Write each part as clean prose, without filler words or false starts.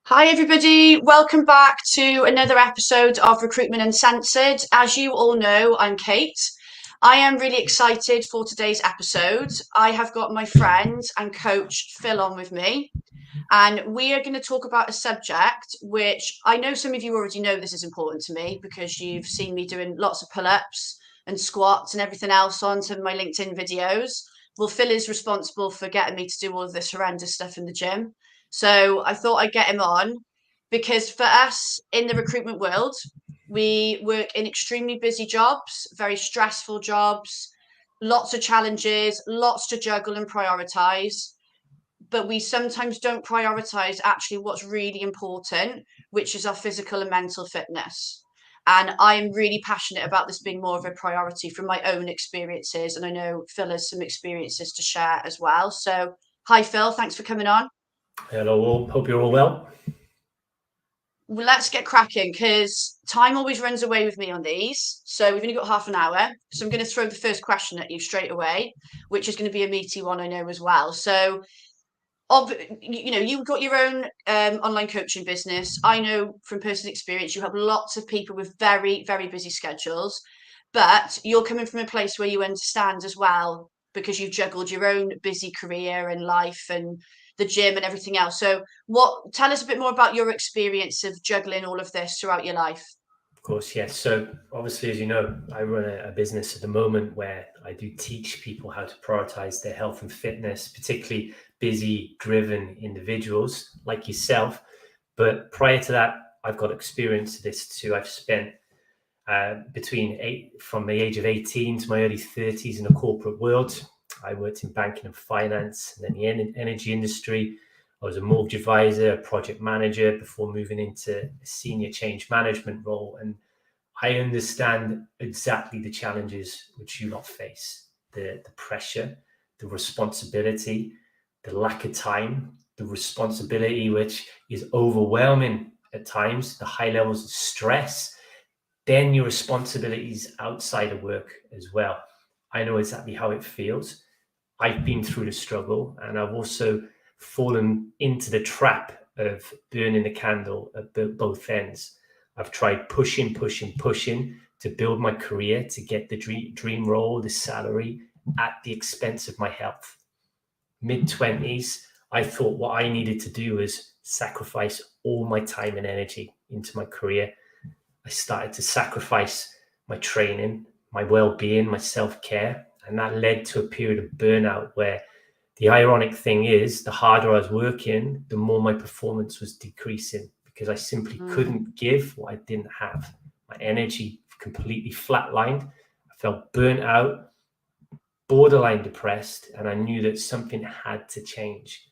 Hi, everybody. Welcome back to another episode of Recruitment Uncensored. As you all know, I'm Kate. I am really excited for today's episode. I have got my friend and coach Phil on with me, and we are going to talk about a subject which I know some of you already know this is important to me because you've seen me doing lots of pull ups and squats and everything else on some of my LinkedIn videos. Well, Phil is responsible for getting me to do all of this horrendous stuff in the gym. So I thought I'd get him on because for us in the recruitment world, we work in extremely busy jobs, very stressful jobs, lots of challenges, lots to juggle and prioritize. But we sometimes don't prioritize actually what's really important, which is our physical and mental fitness. And I'm really passionate about this being more of a priority from my own experiences. And I know Phil has some experiences to share as well. So, hi, Phil. Thanks for coming on. Hello all, hope you're all well. Well, let's get cracking because time always runs away with me on these. So, we've only got half an hour. So, I'm going to throw the first question at you straight away, which is going to be a meaty one, I know as well. So, you've got your own online coaching business. I know from personal experience you have lots of people with very, very busy schedules, but you're coming from a place where you understand as well because you've juggled your own busy career and life and the gym and everything else. So what tell us a bit more about your experience of juggling all of this throughout your life. Of course, yes. So obviously, as you know, I run a business at the moment where I do teach people how to prioritize their health and fitness, particularly busy, driven individuals like yourself. But prior to that, I've got experience of this too. I've spent from the age of 18 to my early 30s in the corporate world. I worked in banking and finance and then the energy industry. I was a mortgage advisor, a project manager before moving into a senior change management role. And I understand exactly the challenges which you lot face, the pressure, the responsibility, the lack of time, the responsibility, which is overwhelming at times, the high levels of stress, then your responsibilities outside of work as well. I know exactly how it feels. I've been through the struggle and I've also fallen into the trap of burning the candle at both ends. I've tried pushing to build my career, to get the dream role, the salary at the expense of my health. Mid 20s, I thought what I needed to do was sacrifice all my time and energy into my career. I started to sacrifice my training, my well-being, my self-care, and that led to a period of burnout where the ironic thing is the harder I was working, the more my performance was decreasing because I simply couldn't give what I didn't have. My energy completely flatlined. I felt burnt out, borderline depressed, and I knew that something had to change.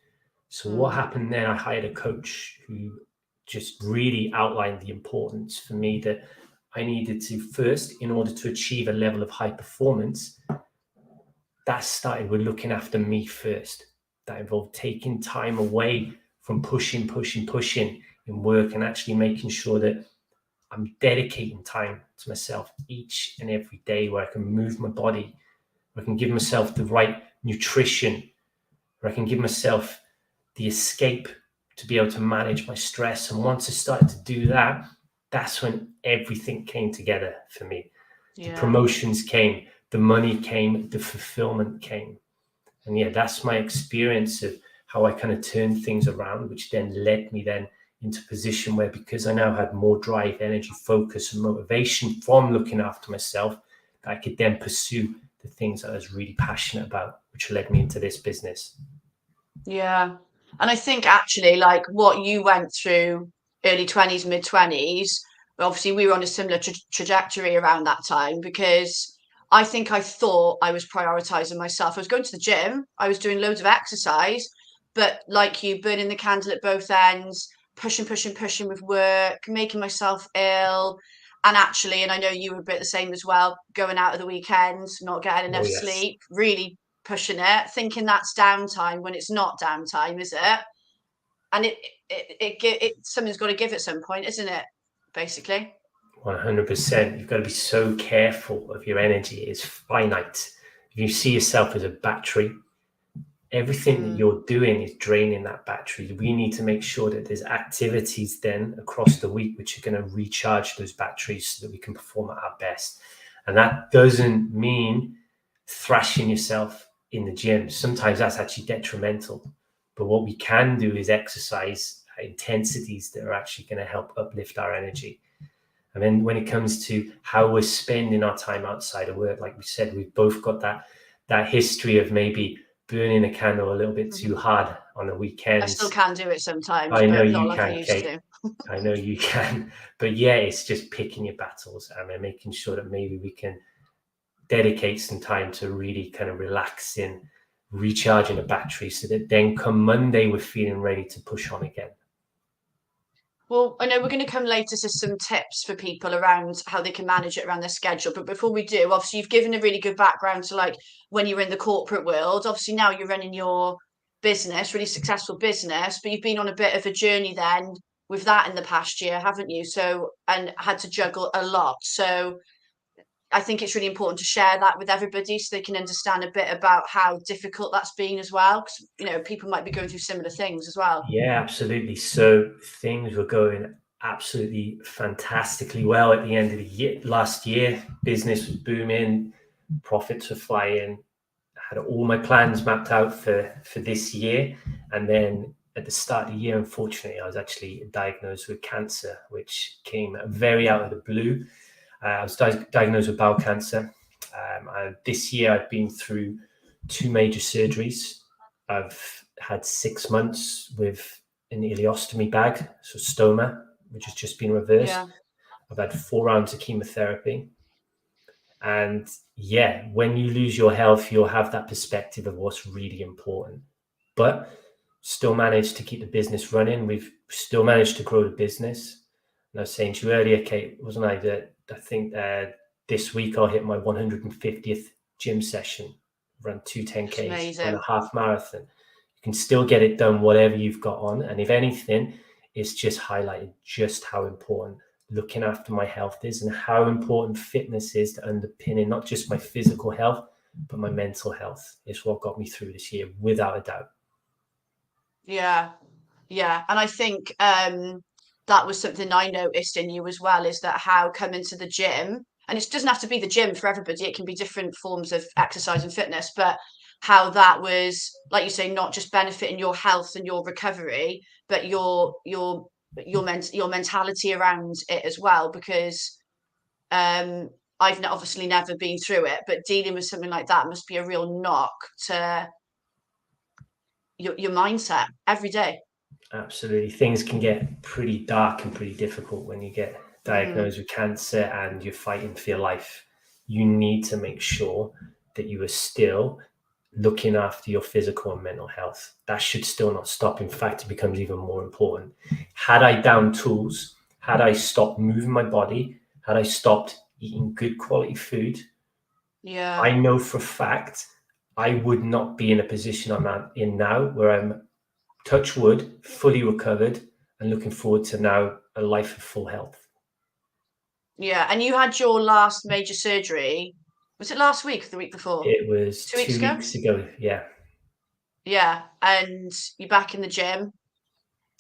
So what happened then? I hired a coach who just really outlined the importance for me that I needed to first, in order to achieve a level of high performance, that started with looking after me first. That involved taking time away from pushing in work and actually making sure that I'm dedicating time to myself each and every day where I can move my body, where I can give myself the right nutrition, where I can give myself the escape to be able to manage my stress. And once I started to do that, that's when everything came together for me. The promotions came, the money came, the fulfillment came. And yeah, that's my experience of how I kind of turned things around, which then led me then into a position where, because I now had more drive, energy, focus, and motivation from looking after myself, I could then pursue the things I was really passionate about, which led me into this business. Yeah. And I think actually, like what you went through, early 20s, mid 20s, obviously we were on a similar trajectory around that time because I think I thought I was prioritizing myself. I was going to the gym, I was doing loads of exercise, but like you, burning the candle at both ends, pushing with work, making myself ill. And actually, and I know you were a bit the same as well, going out at the weekends, not getting Oh, enough yes. sleep, really pushing it, thinking that's downtime when it's not downtime, is it? And it something's got to give at some point, isn't it? Basically. 100%. You've got to be so careful of your energy. It's finite. If you see yourself as a battery, everything that Mm. you're doing is draining that battery. We need to make sure that there's activities then across the week which are going to recharge those batteries so that we can perform at our best. And that doesn't mean thrashing yourself in the gym. Sometimes that's actually detrimental. But what we can do is exercise intensities that are actually going to help uplift our energy. And then when it comes to how we're spending our time outside of work, like we said, we've both got that history of maybe burning a candle a little bit too Mhm. hard on the I still weekends. can do it sometimes, I know but not you like I can, used Kate. to. I know you can. But yeah, it's just picking your battles and then making sure that maybe we can dedicate some time to really kind of relaxing, recharging the battery so that then come Monday, we're feeling ready to push on again. Well, I know we're going to come later to some tips for people around how they can manage it around their schedule. But before we do, obviously, you've given a really good background to like when you were in the corporate world. Obviously, now you're running your business, really successful business, but you've been on a bit of a journey then with that in the past year, haven't you? So, and had to juggle a lot. So, I think it's really important to share that with everybody so they can understand a bit about how difficult that's been as well. Because, you know, people might be going through similar things as well. Yeah, absolutely. So things were going absolutely fantastically well at the end of the year. Last year, business was booming, profits were flying. I had all my plans mapped out for this year, and then at the start of the year, unfortunately, I was actually diagnosed with cancer, which came very out of the blue. I was diagnosed with bowel cancer. This year, I've been through two major surgeries. I've had 6 months with an ileostomy bag, so stoma, which has just been Yeah. reversed. I've had 4 rounds of chemotherapy. And yeah, when you lose your health, you'll have that perspective of what's really important. But still managed to keep the business running. We've still managed to grow the business. And I was saying to you earlier, Kate, wasn't I, that I think this week I'll hit my 150th gym session, run two It's 10Ks, run a amazing. half marathon. You can still get it done, whatever you've got on. And if anything, it's just highlighted just how important looking after my health is and how important fitness is to underpinning not just my physical health, but my mental health. It's what got me through this year, without a doubt. Yeah. Yeah. And I think that was something I noticed in you as well, is that how coming to the gym, and it doesn't have to be the gym for everybody, it can be different forms of exercise and fitness, but how that was, like you say, not just benefiting your health and your recovery, but your mentality around it as well. Because um obviously never been through it, but dealing with something like that must be a real knock to your mindset every day. Absolutely. Things can get pretty dark and pretty difficult when you get Mm, diagnosed with cancer and you're fighting for your life. You need to make sure that you are still looking after your physical and mental health. That should still not stop. In fact, it becomes even more important. Had I down tools, had I stopped moving my body, had I stopped eating good quality food, yeah. I know for a fact I would not be in a position I'm in now where I'm, touch wood, fully recovered and looking forward to now a life of full health. Yeah, and you had your last major surgery. Was it last week or the week before? It was 2 weeks two ago? weeks ago. Yeah. Yeah, and you're back in the gym.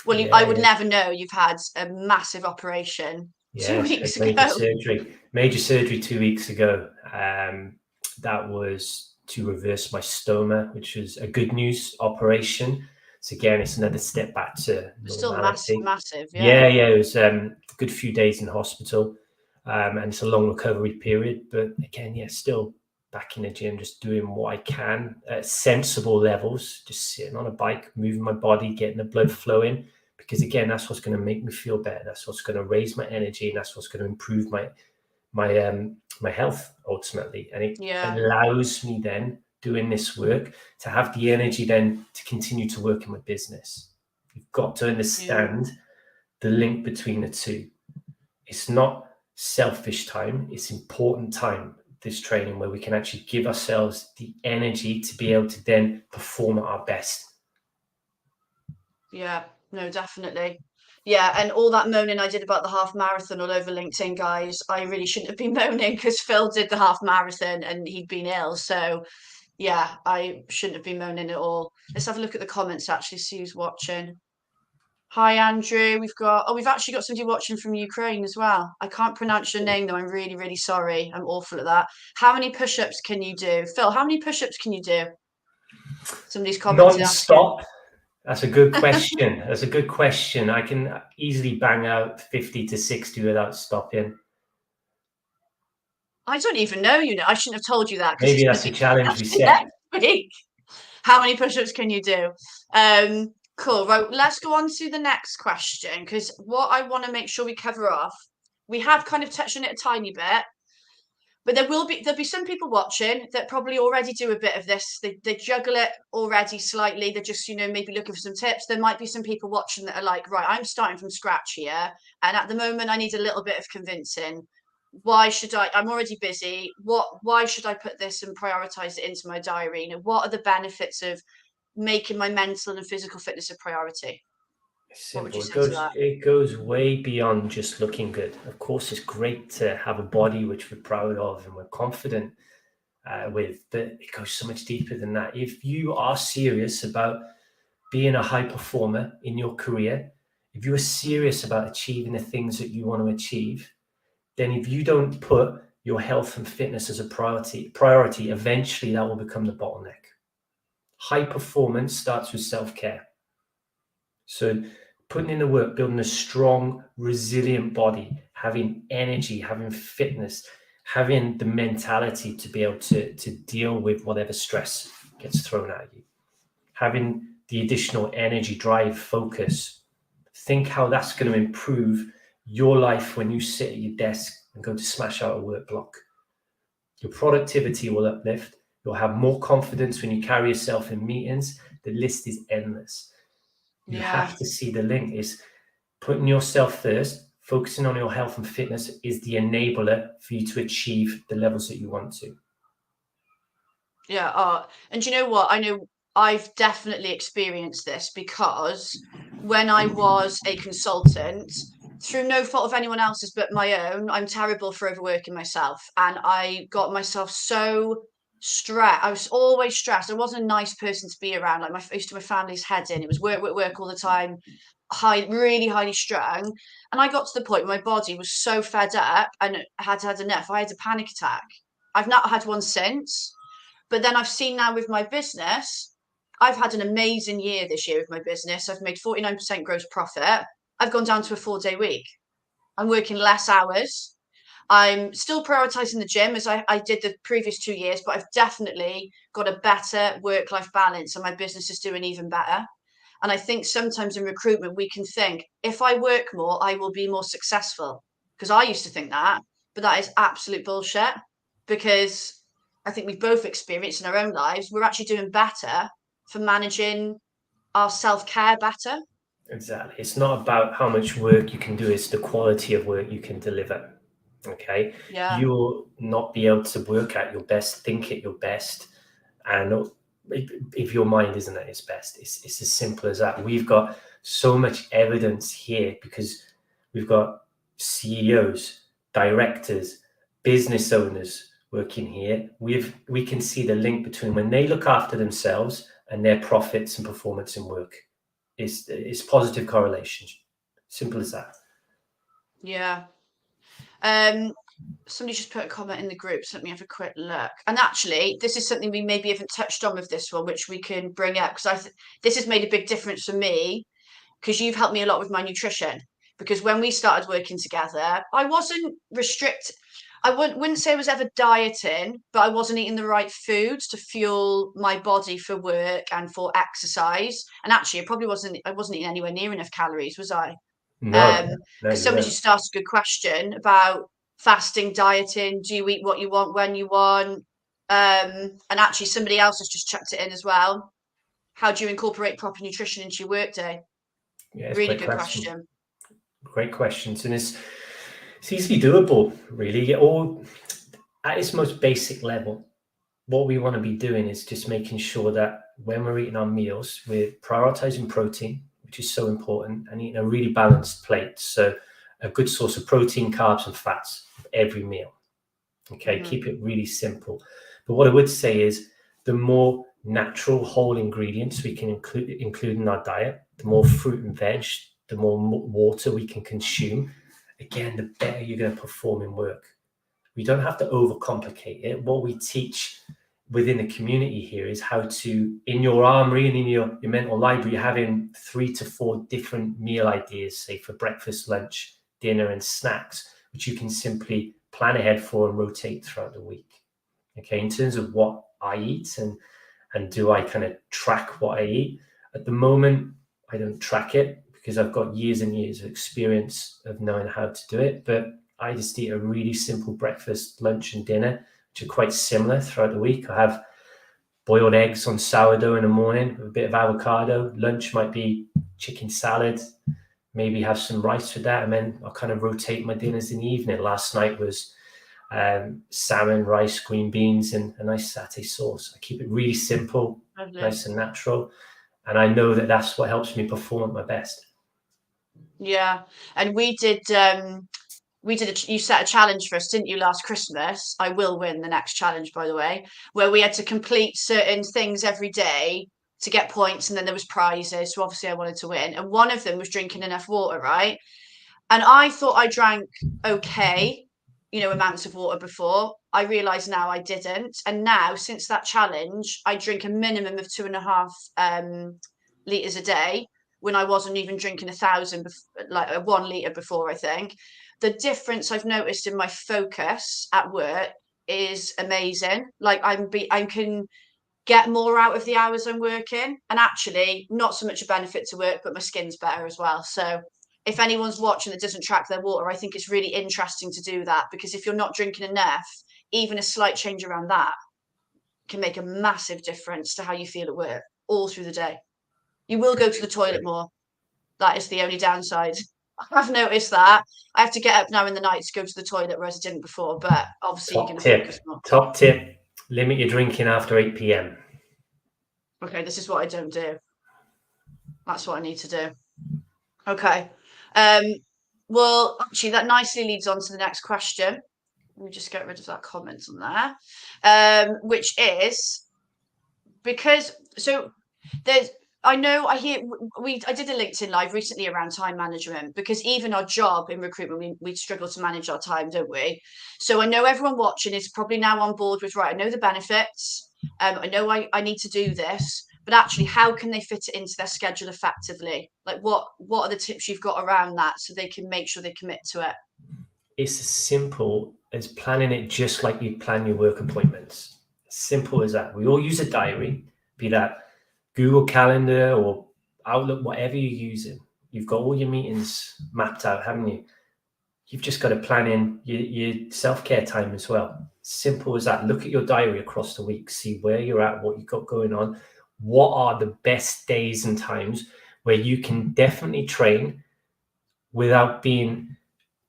Well, I Yeah. would Yeah. never know you've had a massive operation two Yes. weeks Major ago. surgery. Major surgery 2 weeks ago. That was to reverse my stoma, which was a good news operation. So again, it's another step back to It's still normality. massive, Yeah, yeah. yeah, it was a good few days in hospital, and it's a long recovery period. But again, yeah, still back in the gym, just doing what I can at sensible levels, just sitting on a bike, moving my body, getting the blood flowing. Because again, that's what's going to make me feel better. That's what's going to raise my energy, and that's what's going to improve my health ultimately. And it Yeah, allows me then doing this work to have the energy then to continue to work in my business. You've got to yeah, understand the link between the two. It's not selfish time, it's important time, this training, where we can actually give ourselves the energy to be able to then perform at our best. yeah. No, definitely. Yeah, and all that moaning I did about the half marathon all over LinkedIn, guys, I really shouldn't have been moaning because Phil did the half marathon and he'd been ill. So Yeah, I shouldn't have been moaning at all. Let's have a look at the comments actually, see who's watching. Hi, Andrew. We've actually got somebody watching from Ukraine as well. I can't pronounce your name though. I'm really, really sorry. I'm awful at that. How many push-ups can you do? Phil, how many push-ups can you do? Somebody's commented asking. Non-stop. That's a good question. That's a good question. I can easily bang out 50 to 60 without stopping. I don't even know, I shouldn't have told you that because Maybe it's going that's to a be challenge we actually set. next week. How many push-ups can you do? Cool. Right, let's go on to the next question because what I want to make sure we cover off, we have kind of touched on it a tiny bit, but there'll be some people watching that probably already do a bit of this. They juggle it already slightly. They're just, maybe looking for some tips. There might be some people watching that are like, right, I'm starting from scratch here. And at the moment I need a little bit of convincing. I'm already busy. Why should I put this and prioritize it into my diary? What are the benefits of making my mental and physical fitness a priority? It's What would you simple. say to that? It goes way beyond just looking good. Of course, it's great to have a body which we're proud of and we're confident with, but it goes so much deeper than that. If you are serious about being a high performer in your career, if you are serious about achieving the things that you want to achieve, then if you don't put your health and fitness as a priority, eventually that will become the bottleneck. High performance starts with self-care. So putting in the work, building a strong, resilient body, having energy, having fitness, having the mentality to be able to deal with whatever stress gets thrown at you, having the additional energy, drive, focus. Think how that's going to improve your life when you sit at your desk and go to smash out a work block. Your productivity will uplift. You'll have more confidence when you carry yourself in meetings. The list is endless. You Yeah. have to see the link. Is putting yourself first, focusing on your health and fitness is the enabler for you to achieve the levels that you want to. Yeah. And you know what? I know I've definitely experienced this because when I was a consultant, through no fault of anyone else's but my own, I'm terrible for overworking myself. And I got myself so stressed. I was always stressed. I wasn't a nice person to be around. Like I used to my family's head in. It was work, work, work all the time, really highly strung. And I got to the point where my body was so fed up and had enough. I had a panic attack. I've not had one since. But then I've seen now with my business, I've had an amazing year this year with my business. I've made 49% gross profit. I've gone down to a 4-day week. I'm working less hours. I'm still prioritizing the gym as I did the previous 2 years, but I've definitely got a better work-life balance and my business is doing even better. And I think sometimes in recruitment, we can think if I work more, I will be more successful. Because I used to think that, but that is absolute bullshit. Because I think we've both experienced in our own lives, we're actually doing better for managing our self care better. Exactly. It's not about how much work you can do, it's the quality of work you can deliver. Okay. Yeah. You'll not be able to work at your best, think at your best. And if your mind isn't at its best, it's as simple as that. We've got so much evidence here because we've got CEOs, directors, business owners working here. We can see the link between when they look after themselves and their profits and performance in work. It's positive correlation. Simple as that. Yeah. Somebody just put a comment in the group, so let me have a quick look. And actually, this is something we maybe haven't touched on with this one, which we can bring up because this has made a big difference for me because you've helped me a lot with my nutrition. Because when we started working together, I wasn't restrict. I wouldn't say I was ever dieting, but I wasn't eating the right foods to fuel my body for work and for exercise. And actually, I wasn't eating anywhere near enough calories, was I? No, no, Because you somebody won't. just asked a good question about fasting, dieting. Do you eat what you want when you want? And actually, somebody else has just chucked it in as well. How do you incorporate proper nutrition into your workday? Yeah, it's a Really great good question. question. Great questions, and it's easily doable, really. All at its most basic level, what we want to be doing is just making sure that when we're eating our meals, we're prioritizing protein, which is so important, and eating a really balanced plate. So, a good source of protein, carbs, and fats every meal. Okay, Hmm. keep it really simple. But what I would say is the more natural whole ingredients we can include in our diet, the more fruit and veg, the more water we can consume, again, the better you're going to perform in work. We don't have to overcomplicate it. What we teach within the community here is how to, in your armory and in your mental library, having 3 to 4 different meal ideas, say for breakfast, lunch, dinner, and snacks, which you can simply plan ahead for and rotate throughout the week. Okay, in terms of what I eat and do I kind of track what I eat, at the moment, I don't track it because I've got years and years of experience of knowing how to do it. But I just eat a really simple breakfast, lunch, and dinner, which are quite similar throughout the week. I have boiled eggs on sourdough in the morning with a bit of avocado. Lunch might be chicken salad, maybe have some rice with that, and then I'll kind of rotate my dinners in the evening. Last night was salmon, rice, green beans, and a nice satay sauce. I keep it really simple, nice and natural, and I know that that's what helps me perform at my best. Yeah, and you set a challenge for us, didn't you, last Christmas? I will win the next challenge, by the way, where we had to complete certain things every day to get points, and then there was prizes. So obviously I wanted to win, and one of them was drinking enough water, right? And I thought I drank okay, amounts of water before. I realise now I didn't, and now since that challenge, I drink a minimum of 2.5 litres a day, when I wasn't even drinking 1,000, like 1 litre before, I think. The difference I've noticed in my focus at work is amazing. Like I can get more out of the hours I'm working, and actually not so much a benefit to work, but my skin's better as well. So if anyone's watching that doesn't track their water, I think it's really interesting to do that, because if you're not drinking enough, even a slight change around that can make a massive difference to how you feel at work all through the day. You will go to the toilet more. That is the only downside. I've noticed that. I have to get up now in the night to go to the toilet, whereas I didn't before, but obviously you're going to focus more. Top tip, limit your drinking after 8 p.m. Okay, this is what I don't do. That's what I need to do. Okay. Well, actually, that nicely leads on to the next question. Let me just get rid of that comment on there. Which is, because, so there's, I did a LinkedIn live recently around time management, because even our job in recruitment, we struggle to manage our time, don't we? So I know everyone watching is probably now on board with, right, I know the benefits. I know I need to do this, but actually, how can they fit it into their schedule effectively? Like, what are the tips you've got around that so they can make sure they commit to it? It's as simple as planning it just like you plan your work appointments. Simple as that. We all use a diary, be that Google Calendar or Outlook, whatever you're using. You've got all your meetings mapped out, haven't you? You've just got to plan in your self-care time as well. Simple as that. Look at your diary across the week, see where you're at, what you've got going on, what are the best days and times where you can definitely train without being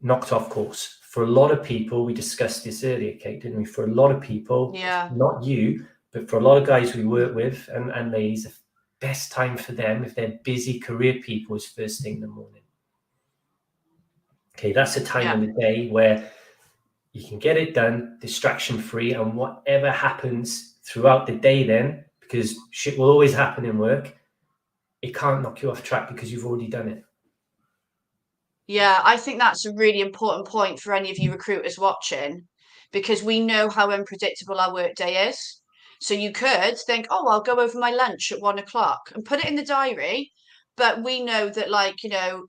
knocked off course. For a lot of people, we discussed this earlier, Kate, didn't we? For a lot of people, Yeah. not you, but for a lot of guys we work with and ladies, the best time for them, if they're busy career people, is first thing in the morning. Okay, that's a time in the day where you can get it done, distraction free, and whatever happens throughout the day then, because shit will always happen in work, it can't knock you off track because you've already done it. Yeah, I think that's a really important point for any of you recruiters watching, because we know how unpredictable our workday is. So you could think, oh, I'll go over my lunch at 1 o'clock and put it in the diary. But we know that, like,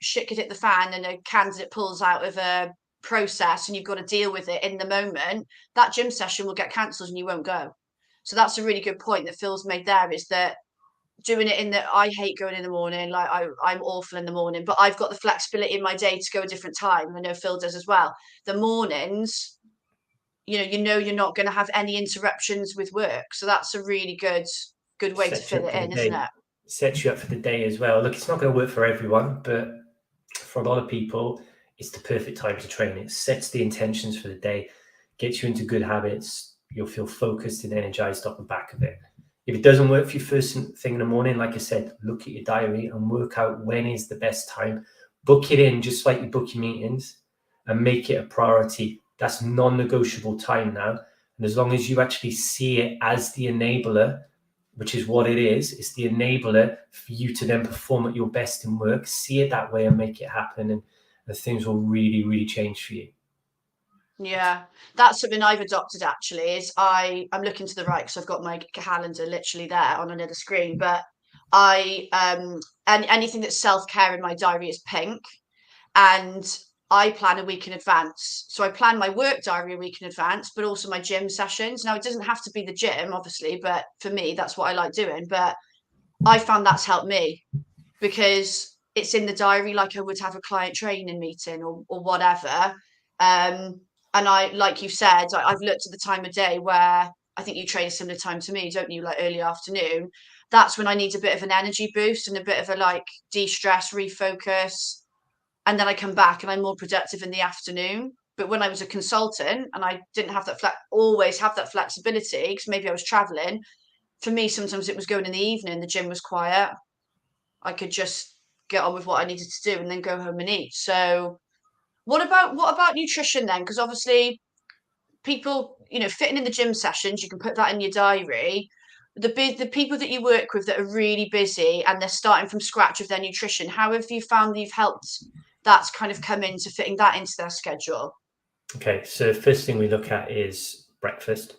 shit could hit the fan and a candidate pulls out of a process and you've got to deal with it in the moment. That gym session will get cancelled and you won't go. So that's a really good point that Phil's made there, is that doing it I hate going in the morning. Like I'm awful in the morning, but I've got the flexibility in my day to go a different time. I know Phil does as well. The mornings, you're not going to have any interruptions with work. So that's a really good way to fit it in, isn't it? Sets you up for the day as well. Look, it's not going to work for everyone, but for a lot of people, it's the perfect time to train. It sets the intentions for the day, gets you into good habits. You'll feel focused and energized off the back of it. If it doesn't work for you first thing in the morning, like I said, look at your diary and work out when is the best time. Book it in just like you book your meetings and make it a priority. That's non-negotiable time now. And as long as you actually see it as the enabler, which is what it is, it's the enabler for you to then perform at your best in work, see it that way and make it happen. And the things will really, really change for you. Yeah, that's something I've adopted actually. Is I'm looking to the right because I've got my calendar literally there on another screen. But and anything that's self-care in my diary is pink, and I plan a week in advance. So I plan my work diary a week in advance, but also my gym sessions. Now it doesn't have to be the gym, obviously, but for me that's what I like doing. But I found that's helped me because it's in the diary like I would have a client training meeting or whatever. And I, like you said, I've looked at the time of day where I think you train a similar time to me, don't you? Like early afternoon. That's when I need a bit of an energy boost and a bit of a like de-stress, refocus. And then I come back and I'm more productive in the afternoon. But when I was a consultant and I didn't have that always have that flexibility because maybe I was traveling, for me, sometimes it was going in the evening, the gym was quiet. I could just get on with what I needed to do and then go home and eat. So what about nutrition then? Because obviously people, fitting in the gym sessions, you can put that in your diary. The people that you work with that are really busy and they're starting from scratch with their nutrition, how have you found that you've helped that's kind of come into fitting that into their schedule? Okay, so the first thing we look at is breakfast.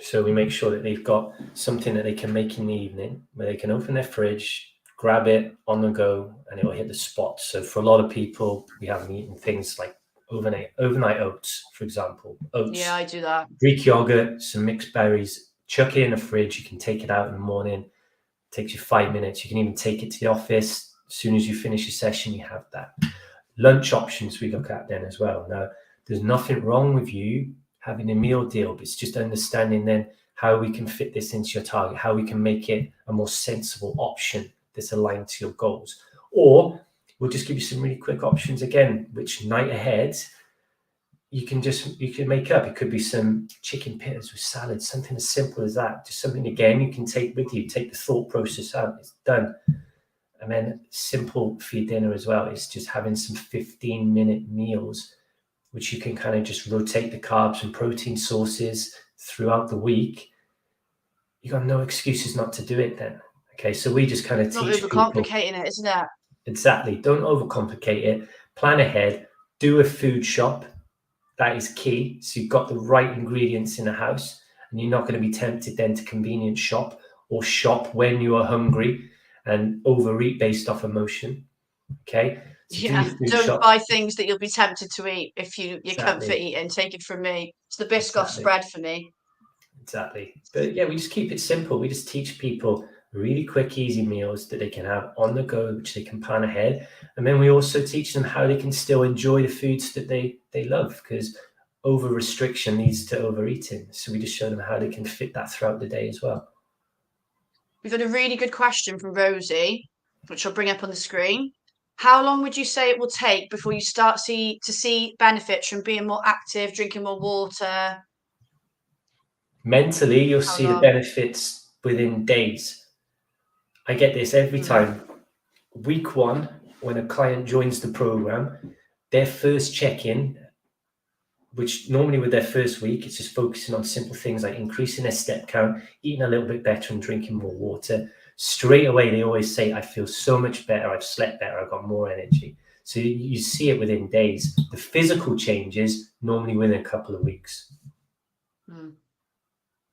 So we make sure that they've got something that they can make in the evening where they can open their fridge, grab it on the go, and it will hit the spot. So for a lot of people, we have them eating things like overnight oats, for example. Oats, Yeah, I do that. Greek yogurt, some mixed berries, chuck it in the fridge. You can take it out in the morning. It takes you 5 minutes. You can even take it to the office. As soon as you finish your session, you have that. Lunch options we look at then as well. Now, there's nothing wrong with you having a meal deal, but it's just understanding then how we can fit this into your target, how we can make it a more sensible option that's aligned to your goals. Or we'll just give you some really quick options again, which night ahead you can make up. It could be some chicken pittas with salad, something as simple as that. Just something again you can take with you, take the thought process out. It's done. And then simple for your dinner as well. It's just having some 15-minute meals, which you can kind of just rotate the carbs and protein sources throughout the week. You got no excuses not to do it then. Okay, so we just kind of Not teach people. overcomplicating it, isn't it? Exactly. Don't overcomplicate it. Plan ahead. Do a food shop. That is key. So you've got the right ingredients in the house and you're not going to be tempted then to convenience shop or shop when you are hungry and overeat based off emotion. Okay. So Yeah, don't buy things that you'll be tempted to eat if you're comfort eating. Take it from me. It's the Biscoff spread for me. Exactly. But yeah, we just keep it simple. We just teach people really quick, easy meals that they can have on the go, which they can plan ahead. And then we also teach them how they can still enjoy the foods that they love, because over restriction leads to overeating. So we just show them how they can fit that throughout the day as well. We've got a really good question from Rosie, which I'll bring up on the screen. How long would you say it will take before you start to see benefits from being more active, drinking more water? Mentally, you'll see the benefits within days. I get this every time. Week one, when a client joins the program, their first check-in, which normally with their first week, it's just focusing on simple things like increasing their step count, eating a little bit better and drinking more water. Straight away, they always say, I feel so much better. I've slept better. I've got more energy. So you see it within days. The physical changes normally within a couple of weeks.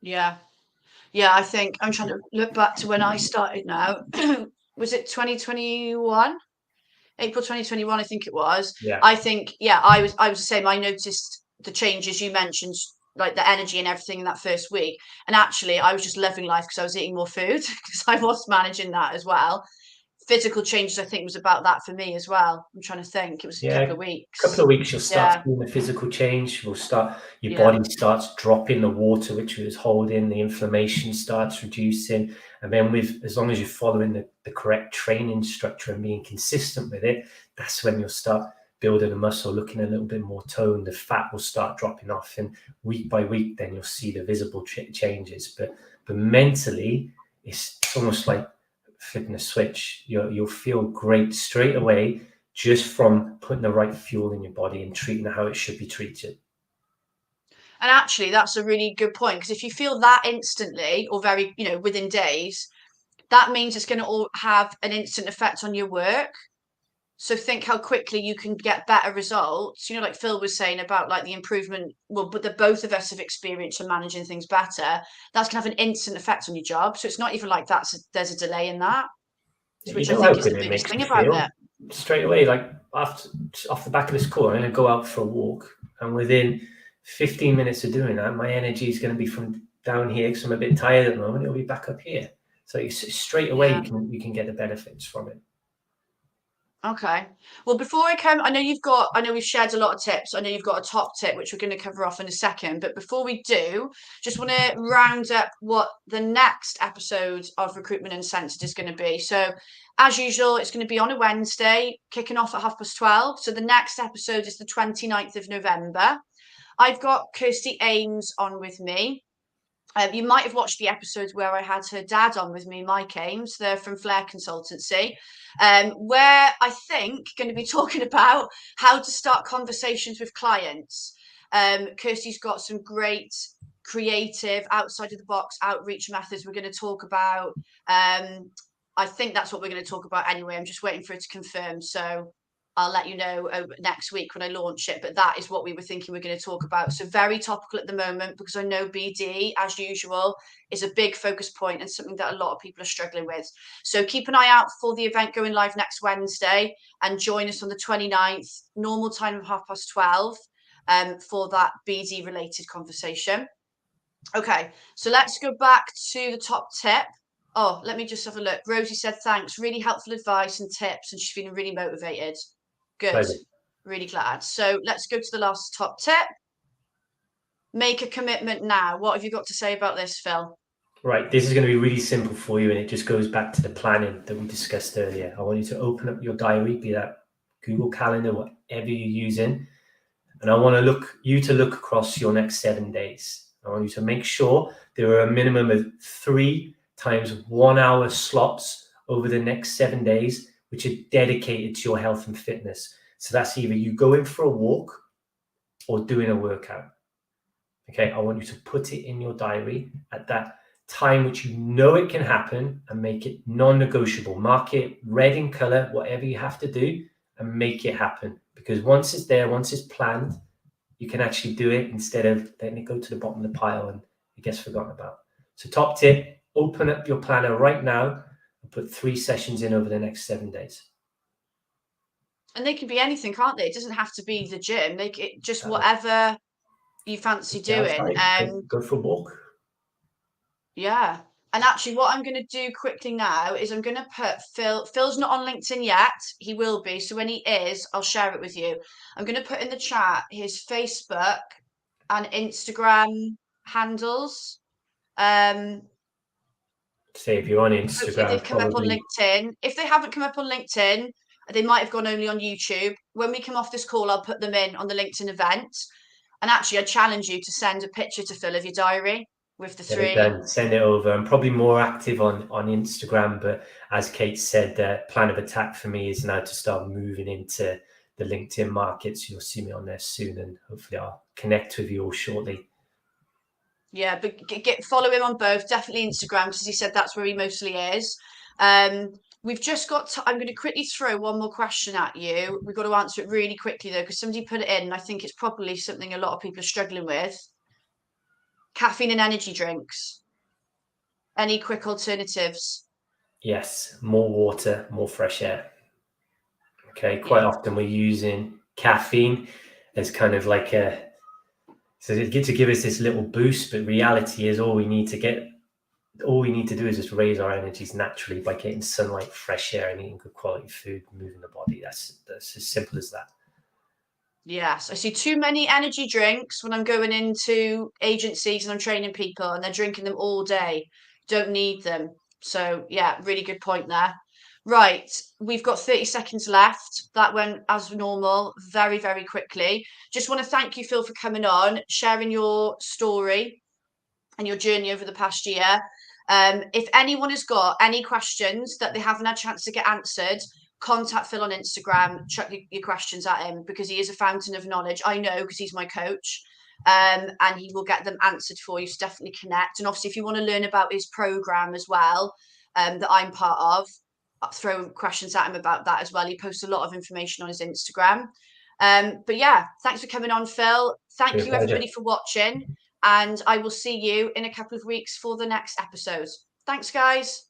Yeah. Yeah, I think I'm trying to look back to when I started now. Was it 2021? April 2021, I think it was. Yeah. I think, yeah, I was the same. I noticed the changes you mentioned, like the energy and everything in that first week. And actually, I was just living life because I was eating more food because I was managing that as well. Physical changes, I think, was about that for me as well. I'm trying to think. It was a couple of weeks. A couple of weeks, you'll start seeing the physical change. Your body starts dropping the water which it was holding, the inflammation starts reducing. And then as long as you're following the correct training structure and being consistent with it, that's when you'll start building the muscle, looking a little bit more toned. The fat will start dropping off, and week by week, then you'll see the visible changes. But mentally, it's almost like flipping a switch. You'll feel great straight away just from putting the right fuel in your body and treating it how it should be treated. And actually, that's a really good point, because if you feel that instantly or very, within days, that means it's going to all have an instant effect on your work. So think how quickly you can get better results. Like Phil was saying about like the improvement, well, but the both of us have experienced in managing things better. That's going to have an instant effect on your job. So it's not even like there's a delay in that, You which I know think how is good the it biggest makes thing me about feel it. straight away. Like off the back of this call, I'm going to go out for a walk, and within 15 minutes of doing that, my energy is going to be from down here because I'm a bit tired at the moment. It'll be back up here. So straight away, Yeah. you can get the benefits from it. Okay. Well, before I know we've shared a lot of tips. I know you've got a top tip, which we're going to cover off in a second. But before we do, just want to round up what the next episode of Recruitment Uncensored is going to be. So, as usual, it's going to be on a Wednesday, kicking off at 12:30. So the next episode is the 29th of November. I've got Kirsty Ames on with me. You might have watched the episode where I had her dad on with me, Mike Ames. They're from Flair Consultancy, where I think going to be talking about how to start conversations with clients. Kirsty's got some great creative, outside of the box outreach methods we're going to talk about. I think that's what we're going to talk about anyway. I'm just waiting for it to confirm. So I'll let you know next week when I launch it. But that is what we were thinking we're going to talk about. So very topical at the moment, because I know BD, as usual, is a big focus point and something that a lot of people are struggling with. So keep an eye out for the event going live next Wednesday, and join us on the 29th, normal time of 12:30, for that BD related conversation. Okay, so let's go back to the top tip. Oh, let me just have a look. Rosie said, thanks, really helpful advice and tips, and she's feeling really motivated. Good. Pleasure. Really glad. So let's go to the last top tip. Make a commitment now. What have you got to say about this, Phil? Right, this is going to be really simple for you, and it just goes back to the planning that we discussed earlier. I want you to open up your diary, be that Google Calendar, whatever you're using, and I want you to look across your next 7 days. I want you to make sure there are a minimum of 3 times 1 hour slots over the next 7 days, which are dedicated to your health and fitness. So that's either you going for a walk or doing a workout. Okay, I want you to put it in your diary at that time which you know it can happen, and make it non-negotiable. Mark it red in color, whatever you have to do, and make it happen. Because once it's there, once it's planned, you can actually do it instead of letting it go to the bottom of the pile and it gets forgotten about. So top tip, open up your planner right now and put 3 sessions in over the next 7 days. And they can be anything, can't they? It doesn't have to be the gym. Just whatever you fancy doing. Go for a walk. Yeah. And actually, what I'm going to do quickly now is I'm going to put Phil. Phil's not on LinkedIn yet. He will be. So when he is, I'll share it with you. I'm going to put in the chat his Facebook and Instagram handles. Say if you're on Hopefully Instagram, they've come up on LinkedIn. If they haven't come up on LinkedIn, they might have gone only on YouTube. When we come off this call, I'll put them in on the LinkedIn event. And actually, I challenge you to send a picture to Phil of your diary with the 3. Send it over. I'm probably more active on Instagram, but as Kate said, the plan of attack for me is now to start moving into the LinkedIn market. So you'll see me on there soon, and hopefully I'll connect with you all shortly. Yeah, but follow him on both. Definitely Instagram, because he said that's where he mostly is. We've just got I'm going to quickly throw one more question at you. We've got to answer it really quickly, though, because somebody put it in, and I think it's probably something a lot of people are struggling with. Caffeine and energy drinks. Any quick alternatives? Yes, more water, more fresh air. Okay, quite often we're using caffeine as kind of like so to give us this little boost, but reality is all we need to do is just raise our energies naturally by getting sunlight, fresh air, and eating good quality food, moving the body. That's as simple as that. Yes, I see too many energy drinks when I'm going into agencies and I'm training people, and they're drinking them all day. Don't need them. So yeah, really good point there. Right, we've got 30 seconds left. That went as normal, very, very quickly. Just want to thank you, Phil, for coming on, sharing your story and your journey over the past year. If anyone has got any questions that they haven't had a chance to get answered, contact Phil on Instagram, chuck your questions at him, because he is a fountain of knowledge. I know, because he's my coach. and he will get them answered for you. So definitely connect. And obviously, if you want to learn about his program as well, that I'm part of, I'll throw questions at him about that as well. He posts a lot of information on his Instagram. But yeah, thanks for coming on, Phil. Thank you, everybody, for watching. And I will see you in a couple of weeks for the next episode. Thanks, guys.